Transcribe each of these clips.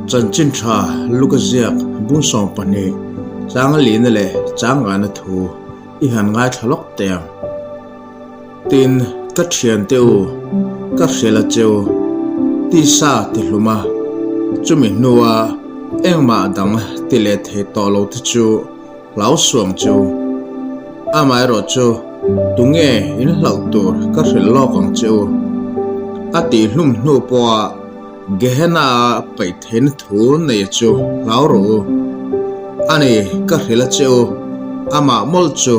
Trần Chin Tra Lukaziak bung song pani chang lin le chang an thu I han ngai thlok tem tin ka thian teu ka hrela cheu ti sa ti hluma chumi nuwa engma dang ti le the to lo ti chu lau suang chu amai ro chu tunge in lau tur ka hrel lo kang chu ati hlum nu po gehena pai then thu nei chu lau ro ani ka hrela chu ama mol chu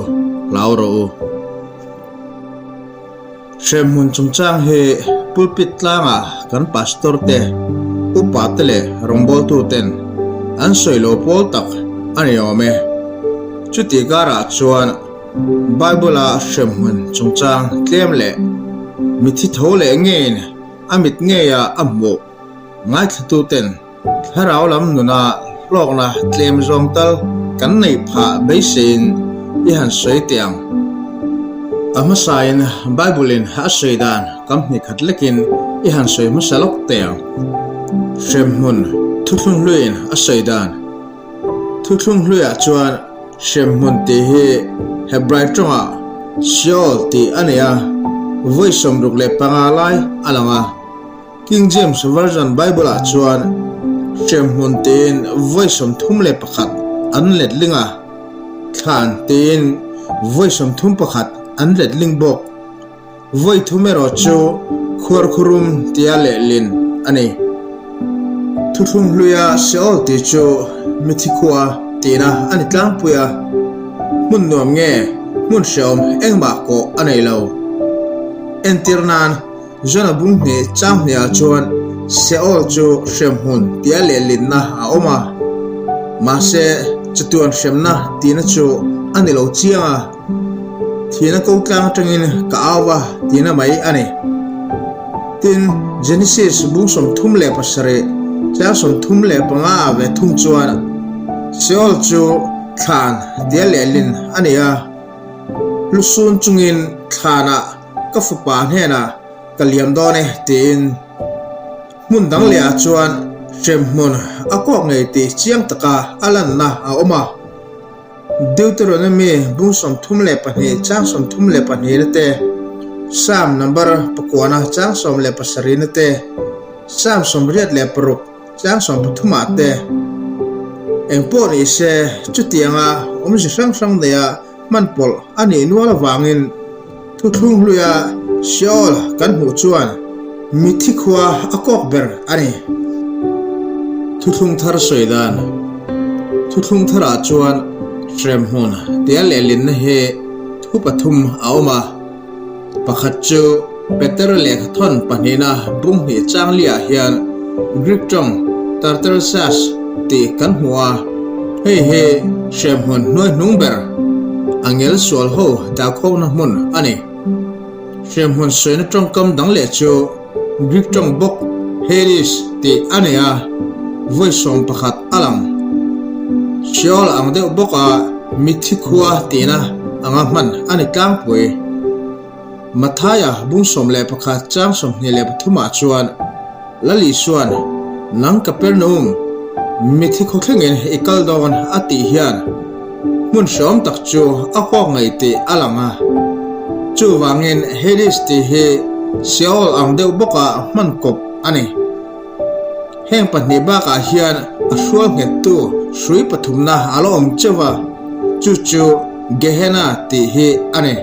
lau ro shem mun chung chang he pulpit langa kan pastor te upa tele rombol tu ten an soilo pol tak ani ome chuti gara chuan bible a shem mun chung chang tlem le mithi thole ngein amit nge ya ammo ngai thu ten tharau lam nuna lokna tlem zong tal kan nei pha beisin I han soi tiang ama sain bible in ha seidan kam ni khatlekin I han soi masalok tiang shemmun thuthung luin a seidan thuthung luya chuan shemmun ti hi hebrai tonga siol ti ania voisom ruk le pangalai alanga King James version bible a chuan shemmun tin voisom thum le pakhat an let linga khan tin voisom thum pakhat an let ling bok voi thumero chu khur khurum tia le lin ani thuthung luya siol ti chu mithikua tina ani tlang puya mun nom nge mun shom engba ko anei lo entirnan jona bung ne cham nia chuan seol chu shemhun tia le lin na a oma ma se chatuan shemna tina chu ani lo chianga thina ko tlang tangin ka awa tina mai ani tin Genesis bung som thum le pasare cha som thum le panga ve thum chuan seol chu khan tia le lin ania lusun chungin khana ka fupa hena kaliam done tin mun dang le chuan shemmun akok ngei ti chiang taka alan na a oma Deuteronomy bung som thum le pani chang som thum le pani te Psalm number pakwana chang som le pasari te Psalm som riat le paruk chang som pathuma te engpo ni se chutianga si sang sang dea manpol ani nuala wangin thuthung luya siol kan hu chuan mithikwa akok ber ani thuthung thar soidan thuthung thara chuan Shremhun tia le lin he thu pathum auma pakhat chu Peter le thon panina bung hi changlia hian Greek tong Tartarsas ti kan huwa he Shremhun noi nungber angel sol ho da kho na mun ani Shremhun soina tong kam dang le chu Greek tong bok Heris ti ania voisom pakhat alang siol ang deuh boka mithikua tina anga man ani tlang pui mathaya bung som le pakha chang som ni le pathuma chuan lali suan nang Capernaum mithikho thlengin ikal don ati hian mun som tak chu akok ngai ti alanga chu wangin Hades ti he siol ang deuh boka man kop ani heng patni ba ka hian ashwal nge tu sui pathumna alo om chewa chu Gehenna ti hi ane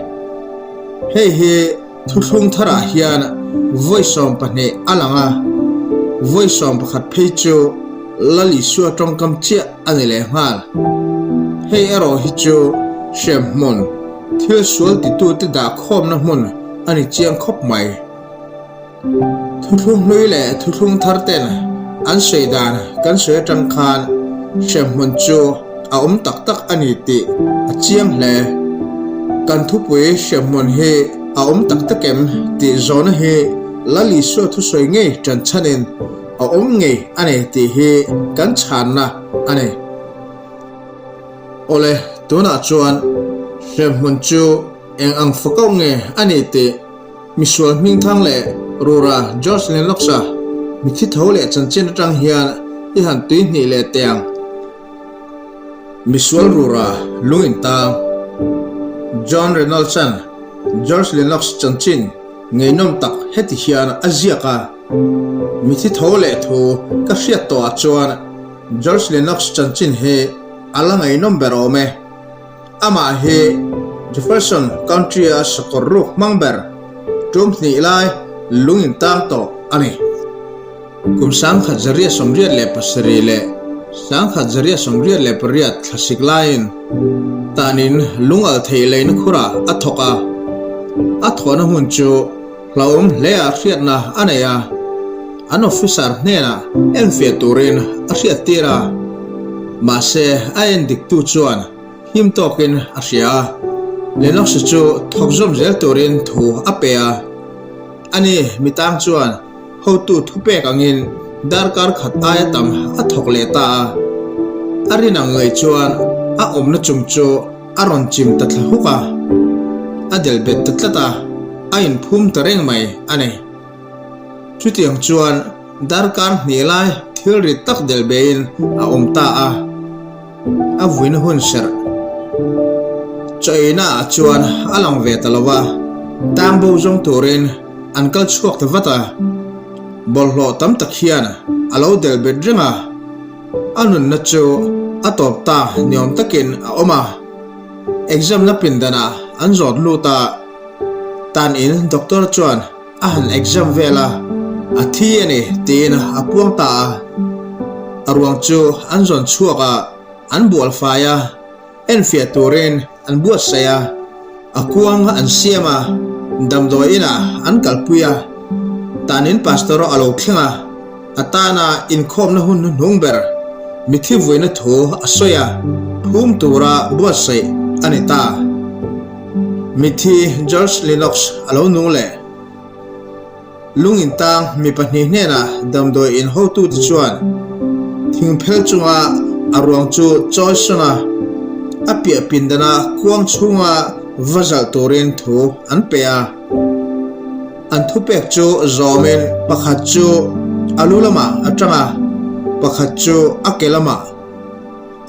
he thuthung thara hian voisom pane alanga voisom pakhat pheichu lali suwa tongkam chia ani le hmal ero hi chu shemmun thil sual ti tu ti da khom na mun ani chiang khop mai thuthung lui le thuthung thar ten an seidan kan soi tang khan shemmun chu a tak ani ti a chiang hle kan thu pui shemmun he a tak takem ti zona he lali so thu soi nge chan chanin a nge ane ti he kan chan na ane ole tuna chuan shemmun chu eng ang fakau nge ani ti misual ming thang le rura Jocelyn Loksa mi thi tho le chan chen atang hian I han tui ni le teang Misual Rura Lungin Tang John Reynoldsson George Lennox Chanchin ngeinom tak heti hian aziaka mi thi tho le thu ka hriat to a chuan George Lennox Chanchin he ala ngeinom berome ama he Jefferson Country a Socorro Mangber Trump ni lai Lungin Tang to ani kum sang khajaria somria le pasri le sang khajaria somria le pariat thlasik lain tanin lungal theilein khura athoka athona hun chu hlaum le a hriat na anaya an officer nena enfe turin a hriat tira ma se ain dik tu chuan him tokin a hria Lennox chu thokjom zel turin thu apea ani mitang chuan ho tu thupe kangin darkar khat aya tam a thok le ta arina ngai chuan a omna chumchu aron chim tatla huka adel bet tatlata ain phum tareng mai ane chutiang chuan darkar nilai thil ri tak del bein a omta a vuin hun ser chaina chuan alang ve talawa tambo jong turin ankal chuak tawata bolhlo tam tak hian alo del bedringa anun na chu atop ta niom takin a oma exam na pindana anjot luta tan in doctor chuan ahan exam vela athi ani tin apuang ta arwang chu anjon chuaka an bual faya en fia turin an buat saya akuang an siama damdoina an kalpuya tanin pastoro alo thinga atana inkhom na hun nungber mithi voina tho asoya phum tura buasai anita mithi George Lennox alo nule Lungin Tang mi pahni hnena damdoi in ho tu chuan thingphel chunga arwang chu choisona apia pindana kuang chunga vazal torin thu anpea Anthupek chu zomen pakhat chu alulama atanga pakhat chu akelama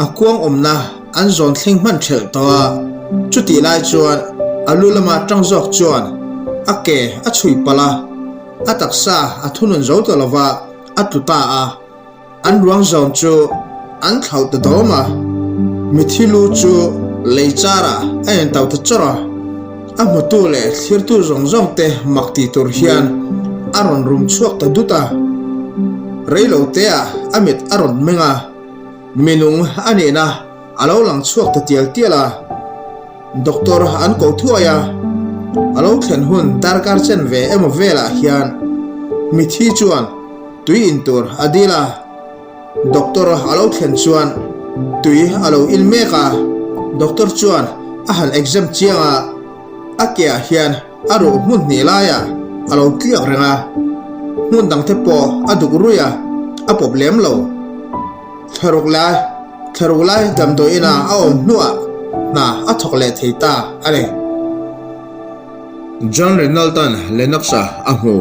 akuang omna anzon thling man thel tawa chuti lai chuan alulama tangzok chuan ake achui pala ataksa athunun zotalawa atuta anruang zon chu an thlau ta doma mithilu chu leichara ayen tau ta chora amutule thirtu zongjong te makti tur hian aron rum chuak ta duta reilo te amit aron menga minung anena alo lang chuak ta tial tiala doctor an ko thuaya alo thlen hun darkar chen ve emo vela hian mithi chuan tui intur adila doctor alo thlen chuan tui alo ilmeka doctor chuan ahan exam chianga akia hian aru mun nilaya alo kiak renga mun dang tepo aduk ruya a problem lo tharuklai damdo ina aom nuwa na athokle theita ale John Reynoldsson Lennox ahu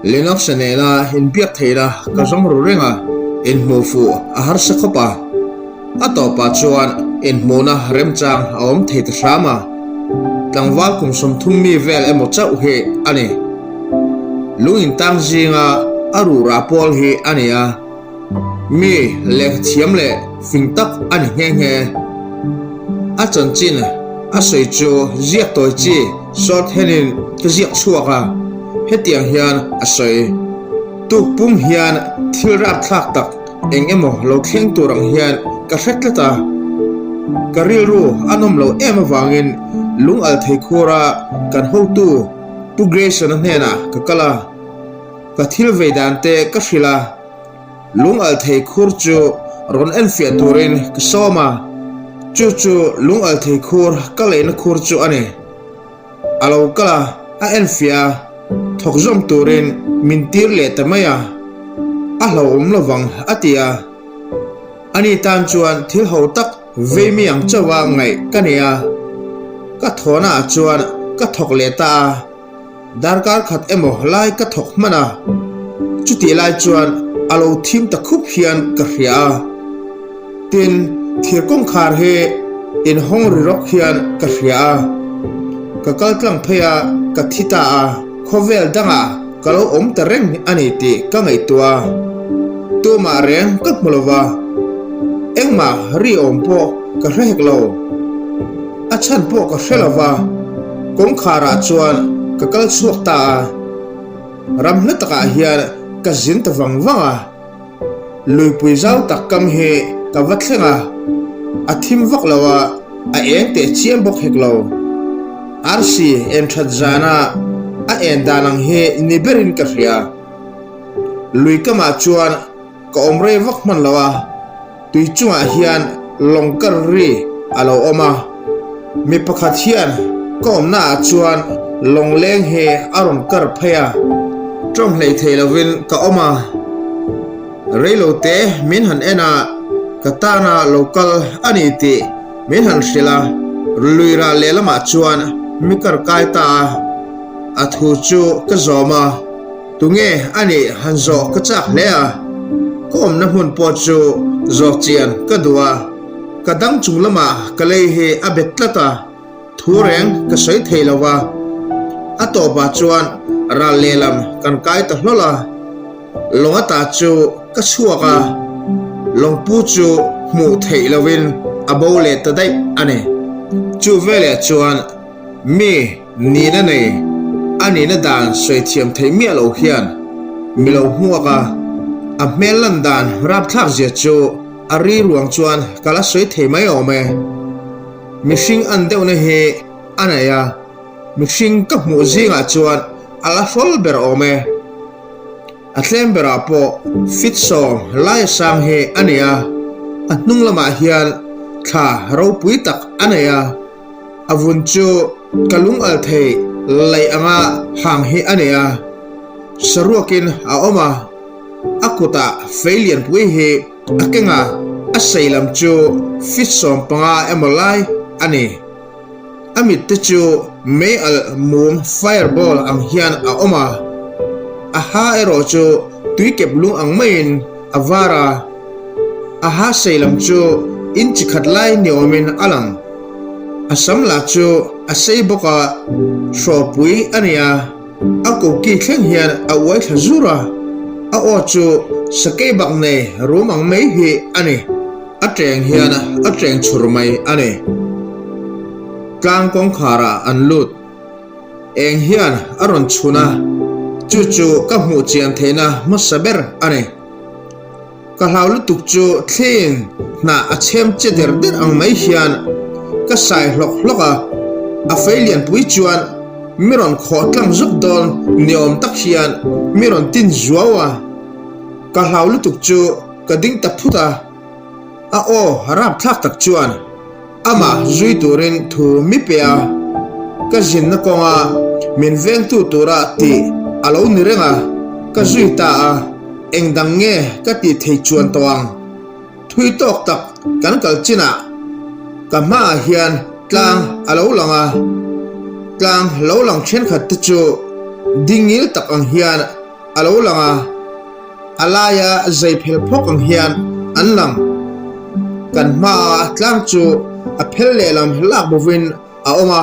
Lennox nela in biak theira ka jong ru renga in mofu a har sakhopa atopa chuan in mona remchang aom theita rama tlangwal kum som thummi vel emo chau he ani Lungin Tang jinga aru rapol he ania mi lek thiam le fingtak ani nge a chanchin a soi chu ziak toi chi short henin ka ziak chuaka hetiang hian a soi tu pum hian thilrap thlak tak engemo lo thleng turang hian ka hretlata karil ru anom lo ema wangin lung al thei khora kan ho tu progression hena ka kala ka thil vedante ka hrila lung al thei khur chu ron en fia turin ka soma chu lung al thei khur ka lein khur chu ane alo kala a en fia thokjom turin mintir le tamaya a hlo lawang atia ani tan chuan thil ho tak veimi ang chawa ngai kania ka thona chuan ka thok le ta darkar khat emo lai ka thok mana chu ti lai chuan alo thim ta khup hian ka hria tin thir kong khar he in hong ri rok hian ka hria ka kal tlang phaya ka thita a khovel danga kalo om ta reng ani ti ka ngai tua tu ma reng ka mulova engma ri om po ka rek lo achan po ka hrelowa kong khara chuan ka kal suak ta ram hla taka hian ka zin ta wangwanga lui pui zau tak kam he ka vatlenga athim vak lawa a eng te chiam bok heklo rc en that jana a en dalang he niberin ka hria lui kama chuan ka omre vak man lawa tui chunga hian longkar ri alo oma mi pakhat hian ko omna chuan longleng he aron kar phaya trong hlei theilovin ka oma reilote min han ena katana local ani ti min han hrila luira lelama chuan mikar kaita athu chu ka zoma tunge ani hanzo ka chak lea kom na hun po chu zo chian ka duwa kadang chunglama kalei he abetlata thureng ka soi theilawa ato ba chuan ra lelam kan kai ta hlola longa ta chu ka chuaka longpu chu mu theilovin abole ta dai ane chu vele chuan mi ni na nei ani na dan soi thiam thei mi lo hian mi lo huaka a melan dan rap thak je chu ari ruang chuan kala soi thei mai ome mishing an deuh na he anaya mishing ka mu zinga chuan ala fol ber ome atlem bera po fit song lai sang he ania atnung lama hian tha ro pui tak anaya avun chu kalung al thei lai anga hang he ania saruakin a oma akuta failure pui he akenga asailam chu fit song panga emolai ani amit te chu me al mum fireball ang hian a oma aha ero chu tui kep lung ang main avara aha sailam chu in chikhat lai neomin alang asam la chu asai boka sho pui ania ako ki thleng hian a wai thazura a o chu sakei bak nei rumang mai hi ani atreng hian atreng churmai ani tlang kong khara an lut eng hian aron chuna chu chu ka hmu chiam theina masaber ane ka hlau tuk chu thlin na achem che der der ang mai hian ka sai hlok hloka a failian pui chuan miron khotlang zuk don niom tak hian miron tin zuawa ka hlau tuk chu ka ding ta phuta a o harap thak tak chuan ama zui turin thu mi pea ka jin na konga min veng tu tura ti alo ni renga ka zui ta a engdang nge ka ti thei chuan tawang thui tok tak kan kal china ka ma hian tlang alo langa tlang lo lang chen khat tu chu dingil tak ang hian alo langa alaya zai phel phok ang hian an lang kan ma tlang chu a phel le lam lak bovin a oma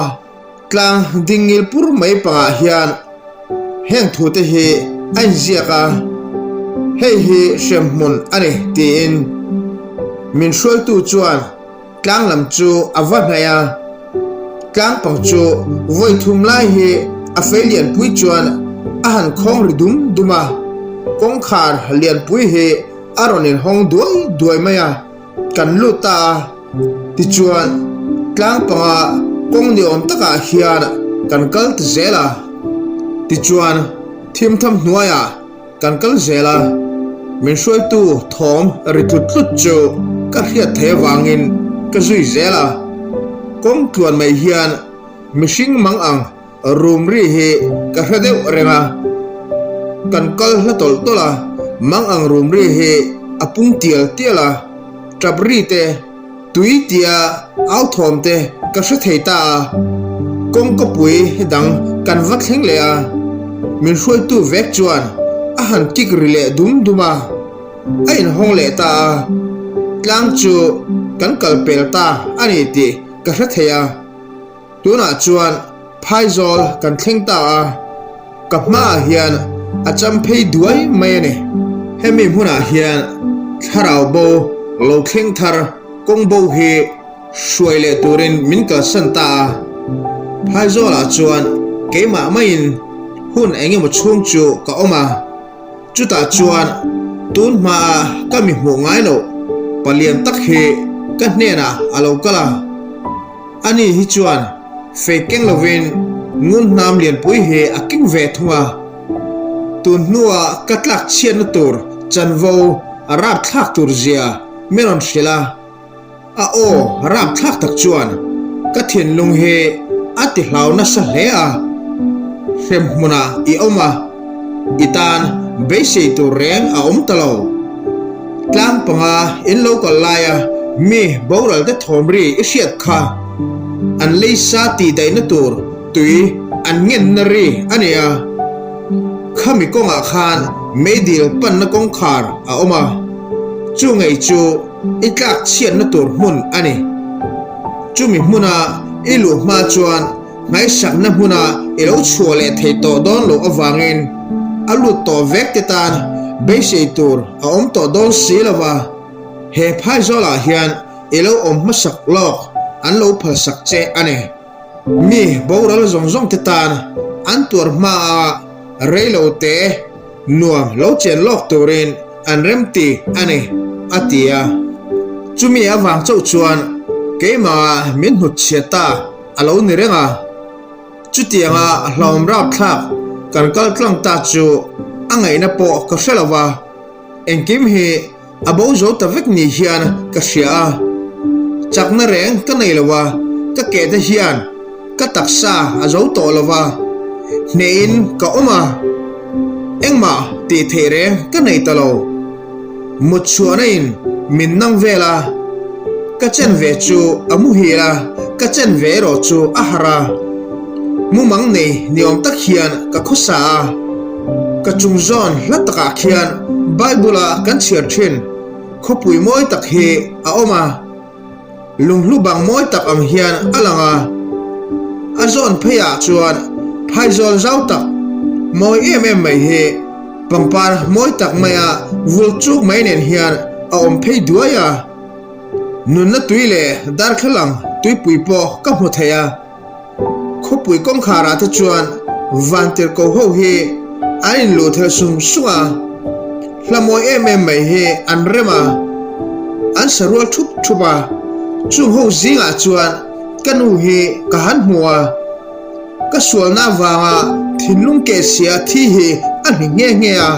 tlang dingil pur mai pa hian heng thu te hi an ziaka hei hi shemmun ani tin min shol tu chuan tlang lam chu avanaya tlang pang chu voi thum lai hi a failian pui chuan a han khong ridum duma kong khar lian pui hi aronin hong duai maya kan luta ti chuan tlang panga kong ni om taka hian kan kal t zela ti chuan thim tham hnuaya kan kal zela min shoi tu thom ritut tlut chu ka hiat the wangin ka zui zela kong tuan mai hian mishing mang ang room ri hi ka hradeu renga kan kal hlatol tola mang ang room ri hi apung tiala trabri te tui tia au thom te ka hre thei ta kong ka pui dang kan vak thleng le a min hruai tu vek chuan han kik rile duma ain hong le ta tlang chu kan kalpel ta ani ti ka hratheya tuna chuan phaizol kan thleng ta kapma hian acham phei duai mai ne hemi huna hian tharau bo lo thleng thar kong bo he shuaile turin min ka san ta phaizol a chuan keima main hun enge mo chung chu ka oma chuta chuan tun ma ka mi mu ngai lo palian tak he ka hnena alo kala ani hi chuan fekeng lovin ngun nam lian pui he aking ve thunga tun nuwa katlak chian tur chanvo arab thak tur zia meron shila a o arab thak tak chuan ka thin lung he ati hlau na sa hle a hem muna I oma itan beise tu reng a talo tlang panga in local laya mi boral te thomri isiat kha an lei sa ti dai na tur tui an ngen na ri ania khami konga khan meidil pan na kong khar a oma chu ngai chu itlak chian na tur mun ani chu mi muna ilu ma chuan ngai sak na muna ilo chuale thei to don lo awangin alu to vek te tan beise tur a to don silava he phaizola hian ilo masak lok an lo phal sak che ane mi boral zong te tan an tur ma reilo te nuam lo chen lok turin an remti ane atia chumi awang chau chuan keima min hut chiata alo ni renga chutianga hlom rap thak kan kal tlang ta chu angai na po ka hrelawa engkim hi abo zo ta vek ni hian ka hria chakna reng ka nei lawa ka ke ta hian ka taksa a zo to lawa nein ka oma engma ti there ka nei talo muchuanain min nang vela ka chen ve chu amu hira ka chen ve ro chu ahara mumang nei niom tak hian ka khosa ka chungzon lataka khian bible kan chiar thin khopui moi tak he a oma lunglubang moi tak am hian alanga azon pheya chuan phaizol zau tak moi mai he pangpar moi tak maya vulchuk mai nen hian a phei duaya nun na tuile dar khalang tui pui po ka hmu theya khopui kong khara ta chuan vantir ko ho he ain lo thel sum sunga hlamoi mai he an rema an sarul thupa chung ho zinga chuan kanu he ka han hmuwa ka sual na wanga thinlung ke sia thi he an nge a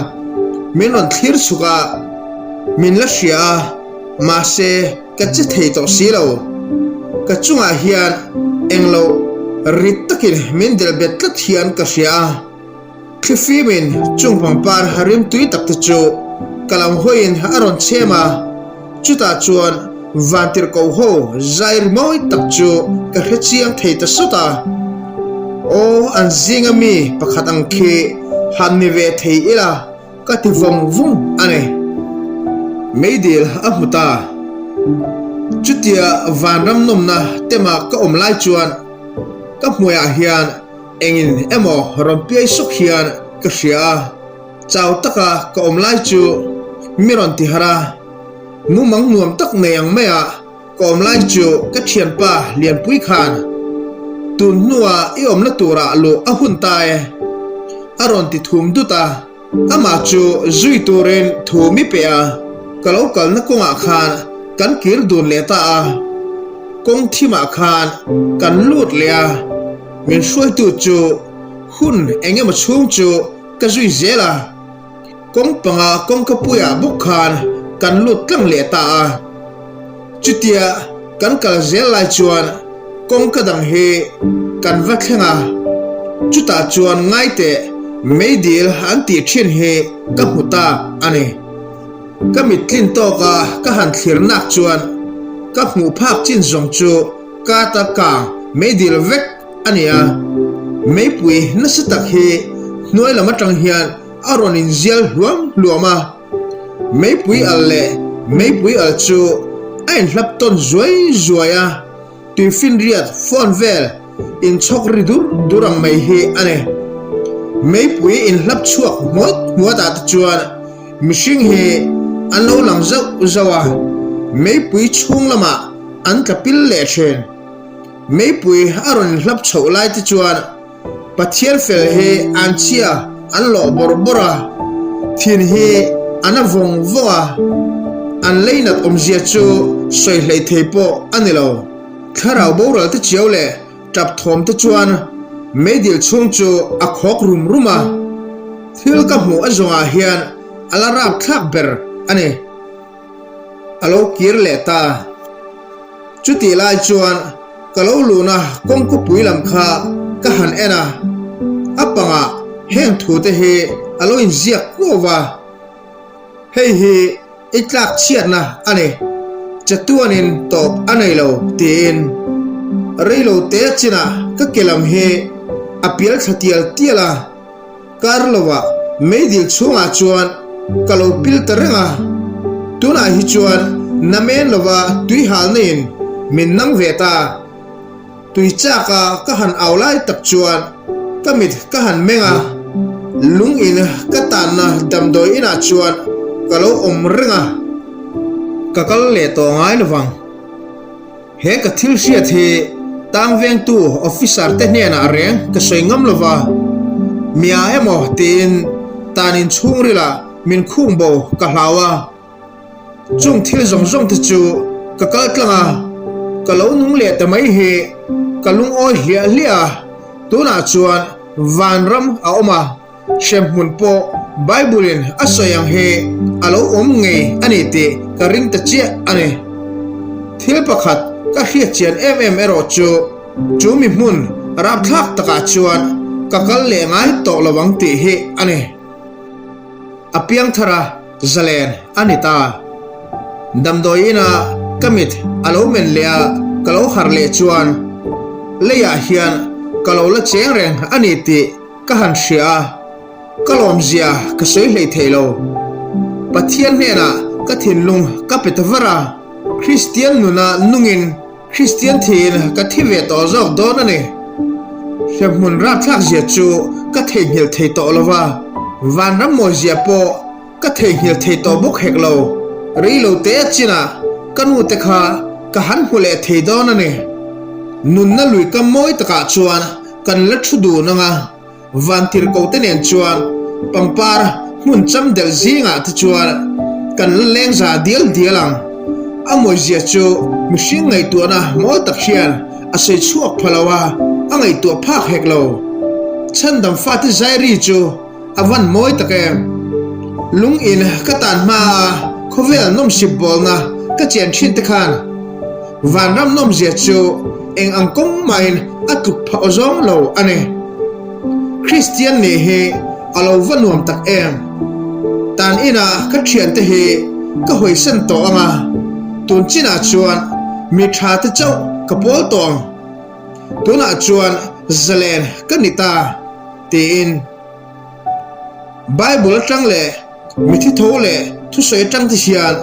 menon thlir suka min la sia ma se ka che thei to silo ka chunga hian englo rit takin min del bet tlat hian ka sia khifi min chung pangpar harim tui tak te chu kalam hoin aron chema chuta chuan vantir ko ho zair moi tak chu ka hechiang thei ta suta o an zinga mi pakhat ang khi han ni ve thei ila ka ti vom vum ane meidil amuta chutia vanram nomna tema ka omlai chuan ka hmuya hian engin emo rompiai sok hian ka hria chaw taka ka omlai chu miron ti hara mumang nuam tak neyang maya ka omlai chu ka thian pa lian pui khan tun nuwa I omla tura lo ahun tae aron ti thum duta ama chu zui turen thumi pe a kalau kal na konga khan kan kir dun leta a kong thima khan kan lut lea min shuai tu chu hun enge ma chung chu ka zui zela kong panga kong ka puya buk khan kan lut tlang leta a chutia kan kal zel lai chuan kong ka dang he kan va thlenga chuta chuan ngai te meidil an ti thin he ka huta ane ka mitlin to ka han thlir nak chuan ka hmu phak chin zong chu ka ta ka meidil vek ania meipui na sitak he noi lama tang hian aron in zial luam luama mei pui al le mei pui al chu ain hlap ton zuai zuaya tui fin riat phone vel in chok ridur durang mai hi ane mei pui in hlap chuak muat at chuan mishing hi an lo lang zau zawa mei pui chung lama an kapil le chen mei pui aron hlap chho lai ti chuan pathian fel he an chia an lo borbora thin hi ana vong vonga an leinat omzia chu soi hlei theipo anilo tharau boral te chiau le tap thom te chuan medil chung chu a khok rum ruma thil ka mu azonga hian alarap thak ber ani alo kir le ta chuti lai chuan kalo luna kongku puilam kha ka han ena apanga heng thu te he alo in ziak kowa hei hi itlak chiat na ani chatuanin top anei lo tin reilo te china ka kelam he apial khatial tiala karlova meidil chunga chuan kalo pil tarenga tuna hi chuan namen lova tui hal nin min nang veta tui chaka ka han aulai tak chuan kamit ka han menga lung in ka tan na damdoi ina chuan kalo omrenga kakal le to ngai lawang he ka thil sia the tang veng tu officer te hne na reng ka soingam lova mia emo tin tanin chungrila min khungbo ka hlawa chung thil zong zong te chu kakal tlanga kalo nung le ta mai he kalung oi hlia hlia tuna chuan vanram a oma shemmun po bible asoyang he alo nge ani te karing ta che ani thil pakhat ka hria chian ero chu mi mun rap thak taka chuan kakal le ngai to lawang ti he ani apiang thara zalen anita damdoina kamit alo men lea kalo harle chuan leya hian kalo la cheng reng ani ti ka han hria kalom zia ka sei hlei theilo pathian hena ka thinlung ka petavara christian nuna nungin christian thin ka thive to zok don ani shemmun ra thak zia chu ka thei hil thei to lova van ram mo zia po ka thei hil thei to bok heklo reilo te china kanu te kha ka han hule thei don ani nun na lui ka moi taka chuan kan la thudu nanga vantir ko tenen chuan pampar mun cham del zinga ti chuan kan leng za dial dialang amoi zia chu mishing ngai tu na mo tak hian a sei chuak phalawa angai tu phak heklo chandam fati zairi chu avan moi take lung in ka tan ma khovel nom sip bol na ka chen thin te khan van ram nom zia chu eng angkong main atup pha ozong lo ane christian ne he alo vanuam tak em tan ina ka thian te he ka hoi san to anga tun china chuan mi tha te chau ka pol tong tuna chuan zalen kanita tin bible tang le mi thi tho le thu soi tang ti hian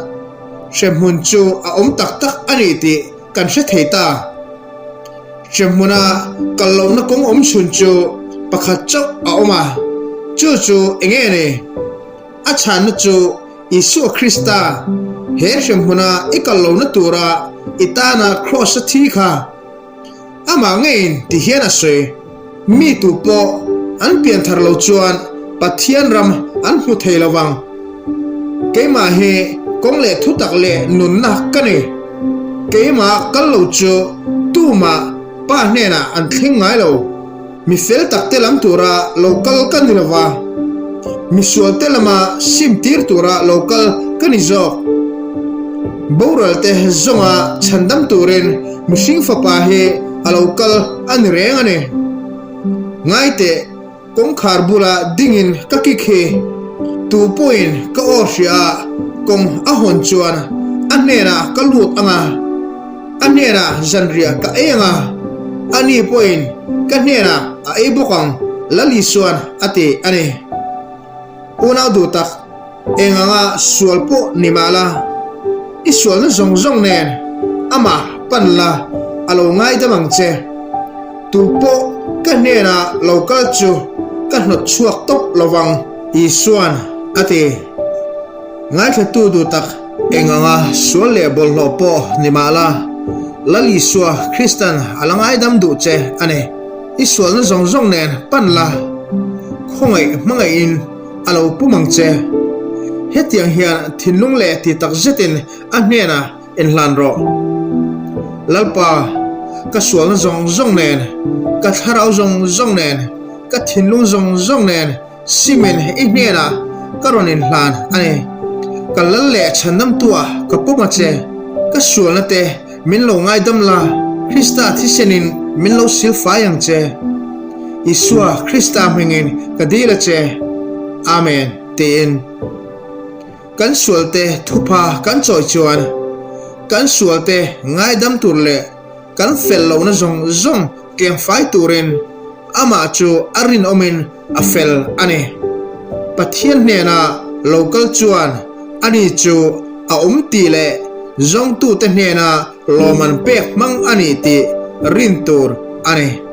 shemmun chu a om tak tak ani ti kan hre theita shemmuna kallo na kong om chun chu pakhat chau a oma chu enge ne a chan na chu isu krista he shemmuna ikallo na tura itana cross thi kha ama ngein ti hian a soi mi tu po an pian thar lo chuan pathian ram an hu theilawang keima he kong le thu tak le nun na kani keima kal lo chu tu ma pa hne na an thing ngai lo mi fel tak te lam tura local kanilawa mi sual te lama sim tir tura local kanizo boral te zonga chandam turin mishing fa pa he a local an reng ane ngai te kong khar bula dingin ka ki khe tu point ka orsia kong a hon chuan anera ka lut anga anera zanria ka enga ani point ka nera a ebokang lali suan ate ane unaw du tak enga nga sual po ni mala isual na zong nen ama panla alo ngai damang che tu po kanena local chu kan not chuak top lawang isuan ati ngai thla tu du tak enga nga sual le bol lo po ni mala lali suwa Christian alangai dam du che ane isual na zong nen panla khongai mangai in alo pumang che hetiang hian thinlung le ti tak zetin a hnena en hlan ro lalpa ka sual na zong nen ka tharau zong nen ka thinlung zong nen simen i hnena karon in hlan ane ka lal le chandam tua ka puma che ka sual na te min lo ngai dam la Krista thisenin min lo sil fayang che Isua Krista mengin kadila che amen tin kan sualte thupa kan choi chuan kan sualte ngai dam turle kan fello na zong keng fai turin ama chu arin omin a fel ane pathian nena local chuan ani chu a ti le zong tu te nena loman pek mang ani ti rin tur ane